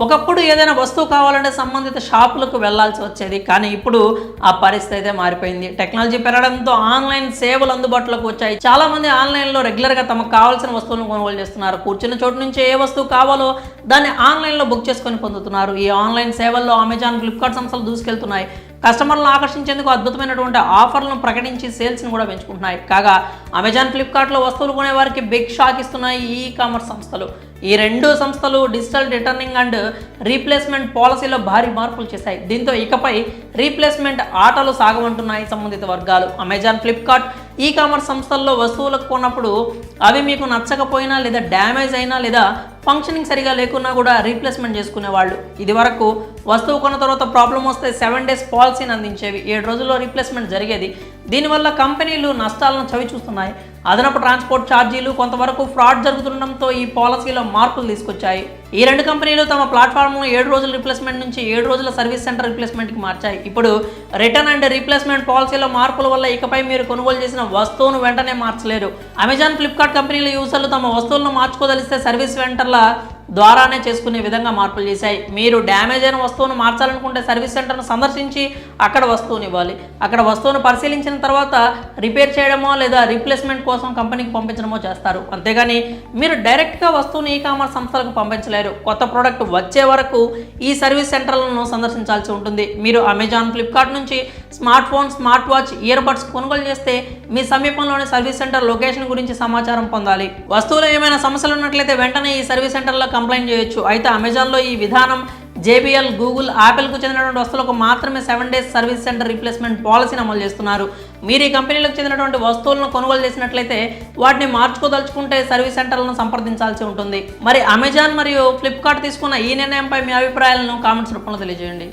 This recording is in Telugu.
ఒకప్పుడు ఏదైనా వస్తువు కావాలంటే సంబంధిత షాపులకు వెళ్లాల్సి వచ్చేది, కానీ ఇప్పుడు ఆ పరిస్థితి అయితే మారిపోయింది. టెక్నాలజీ పెరగడంతో ఆన్లైన్ సేవలు అందుబాటులోకి వచ్చాయి. చాలా మంది ఆన్లైన్లో రెగ్యులర్గా తమకు కావాల్సిన వస్తువులను కొనుగోలు చేస్తున్నారు. కూర్చున్న చోటు నుంచి ఏ వస్తువు కావాలో దాన్ని ఆన్లైన్లో బుక్ చేసుకొని పొందుతున్నారు. ఈ ఆన్లైన్ సేవల్లో అమెజాన్, ఫ్లిప్కార్ట్ సంస్థలు దూసుకెళ్తున్నాయి. కస్టమర్లను ఆకర్షించేందుకు అద్భుతమైనటువంటి ఆఫర్లను ప్రకటించి సేల్స్ని కూడా పెంచుకుంటున్నాయి. కాగా అమెజాన్, ఫ్లిప్కార్ట్లో వస్తువులు కొనే వారికి బిగ్ షాక్ ఇస్తున్నాయి ఈ కామర్స్ సంస్థలు. ఈ రెండు సంస్థలు డిజిటల్ రిటర్నింగ్ అండ్ రీప్లేస్మెంట్ పాలసీలో భారీ మార్పులు చేశాయి. దీంతో ఇకపై రీప్లేస్మెంట్ ఆటలు సాగమంటున్నాయి సంబంధిత వర్గాలు. అమెజాన్, ఫ్లిప్కార్ట్ ఈ కామర్స్ సంస్థల్లో వస్తువులకు కొన్నప్పుడు అవి మీకు నచ్చకపోయినా లేదా డ్యామేజ్ అయినా లేదా ఫంక్షనింగ్ సరిగా లేకున్నా కూడా రీప్లేస్మెంట్ చేసుకునేవాళ్ళు. ఇది వరకు వస్తువు కొన్న తర్వాత ప్రాబ్లం వస్తే 7 days పాలసీని అందించేవి. 7 రోజుల్లో రీప్లేస్మెంట్ జరిగేది. దీనివల్ల కంపెనీలు నష్టాలను చవి చూస్తున్నాయి. అదనపు ట్రాన్స్పోర్ట్ ఛార్జీలు, కొంతవరకు ఫ్రాడ్ జరుగుతుండడంతో ఈ పాలసీలో మార్పులు తీసుకొచ్చాయి. ఈ రెండు కంపెనీలు తమ ప్లాట్ఫామ్ను 7 రోజుల రీప్లేస్మెంట్ నుంచి 7 రోజుల సర్వీస్ సెంటర్ రీప్లేస్మెంట్కి మార్చాయి. ఇప్పుడు రిటర్న్ అండ్ రీప్లేస్మెంట్ పాలసీలో మార్పుల వల్ల ఇకపై మీరు కొనుగోలు చేసిన వస్తువును వెంటనే మార్చలేరు. అమెజాన్, ఫ్లిప్కార్ట్ కంపెనీల యూజర్లు తమ వస్తువులను మార్చుకోదలిస్తే సర్వీస్ సెంటర్ల ద్వారానే చేసుకునే విధంగా మార్పులు చేశాయి. మీరు డ్యామేజ్ అయిన వస్తువును మార్చాలనుకుంటే సర్వీస్ సెంటర్ను సందర్శించి అక్కడ వస్తువుని ఇవ్వాలి. అక్కడ వస్తువును పరిశీలించిన తర్వాత రిపేర్ చేయడమో లేదా రీప్లేస్మెంట్ కోసం కంపెనీకి పంపించడమో చేస్తారు. అంతేగాని మీరు డైరెక్ట్గా వస్తువుని ఈ కామర్స్ సంస్థలకు పంపించలేరు. కొత్త ప్రోడక్ట్ వచ్చే వరకు ఈ సర్వీస్ సెంటర్లను సందర్శించాల్సి ఉంటుంది. మీరు అమెజాన్, ఫ్లిప్కార్ట్ నుంచి smart phone, smart watch, ear buds కొనుగోలు చేస్తే మీ సమీపంలోని సర్వీస్ సెంటర్ లొకేషన్ గురించి సమాచారం పొందాలి. వస్తువులో ఏమైనా సమస్యలు ఉన్నట్లయితే వెంటనే ఈ సర్వీస్ సెంటర్లో కంప్లైంట్ చేయొచ్చు. అయితే అమెజాన్లో ఈ విధానం JBL, గూగుల్, యాపిల్కు చెందినటువంటి వస్తువులకు మాత్రమే 7 days సర్వీస్ సెంటర్ రీప్లేస్మెంట్ పాలసీని అమలు చేస్తున్నారు. మీరు ఈ కంపెనీలకు చెందినటువంటి వస్తువులను కొనుగోలు చేసినట్లయితే వాటిని మార్చుకోదలుచుకుంటే సర్వీస్ సెంటర్లను సంప్రదించాల్సి ఉంటుంది. మరి అమెజాన్ మరియు ఫ్లిప్కార్ట్ తీసుకున్న ఈ నిర్ణయంపై మీ అభిప్రాయాలను కామెంట్స్ రూపంలో తెలియజేయండి.